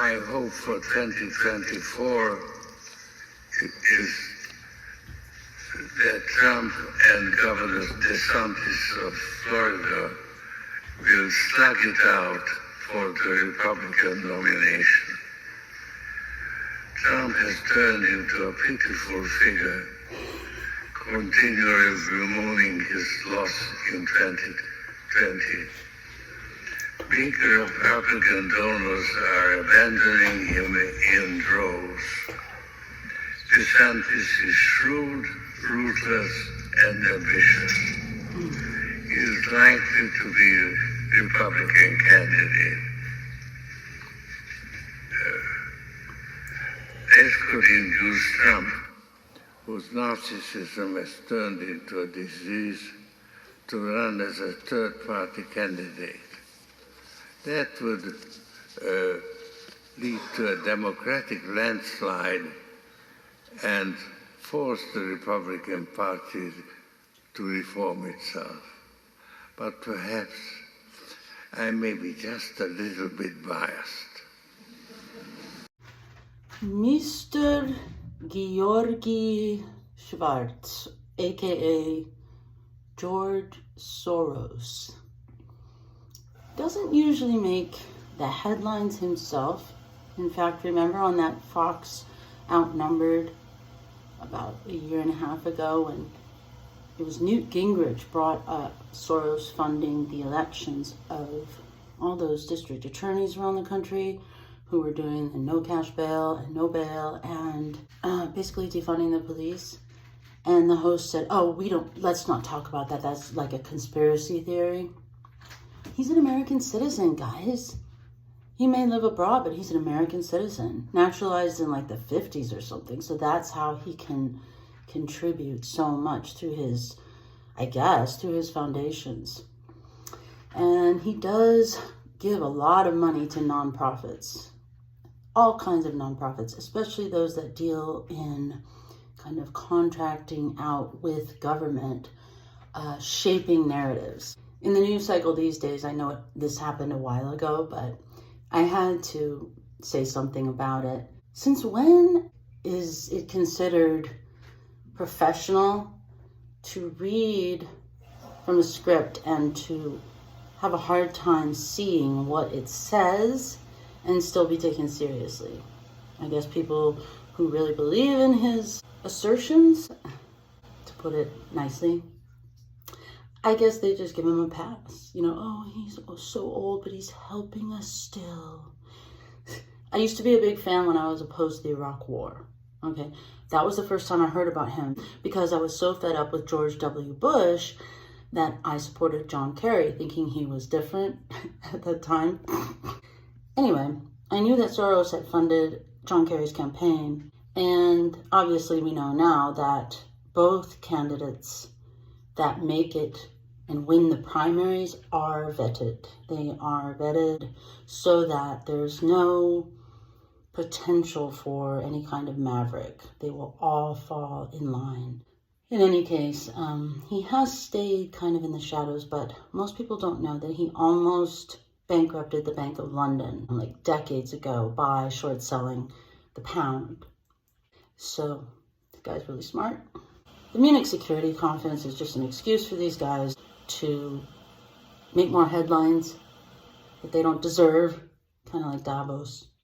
my hope for 2024 is that Trump and Governor Santis of Florida will slug it out for the Republican nomination. Trump has turned into a pitiful figure, continually bemoaning his loss in 2020. Big Republican donors are abandoning him in droves. Santis is shrewd, ruthless, and ambitious. He is likely to be a Republican candidate. This could induce Trump, whose narcissism has turned into a disease, to run as a third-party candidate. That would lead to a Democratic landslide and force the Republican Party to reform itself. But perhaps I may be just a little bit biased. Mr. György Schwarz, aka George Soros, doesn't usually make the headlines himself. In fact, remember on that Fox Outnumbered about a year and a half ago when it was Newt Gingrich brought up Soros funding the elections of all those district attorneys around the country who were doing the no cash bail and no bail and basically defunding the police. And the host said, oh, let's not talk about that. That's like a conspiracy theory. He's an American citizen, guys. He may live abroad, but he's an American citizen, naturalized in like the 50s or something. So that's how he can contribute so much through his, through his foundations. And he does give a lot of money to nonprofits, all kinds of nonprofits, especially those that deal in kind of contracting out with government, shaping narratives. In the news cycle these days, I know this happened a while ago, but I had to say something about it. Since when is it considered professional to read from a script and to have a hard time seeing what it says and still be taken seriously? I guess people who really believe in his assertions, to put it nicely, I guess they just give him a pass. Oh, he's so old, but he's helping us still. I used to be a big fan when I was opposed to the Iraq War. Okay, that was the first time I heard about him because I was so fed up with George W. Bush that I supported John Kerry, thinking he was different at that time. Anyway, I knew that Soros had funded John Kerry's campaign, and obviously we know now that both candidates that make it and win the primaries are vetted. They are vetted so that there's no potential for any kind of maverick. They will all fall in line. In any case, he has stayed kind of in the shadows, but most people don't know that he almost bankrupted the Bank of London like decades ago by short selling the pound. So the guy's really smart. The Munich security conference is just an excuse for these guys to make more headlines that they don't deserve, kind of like Davos.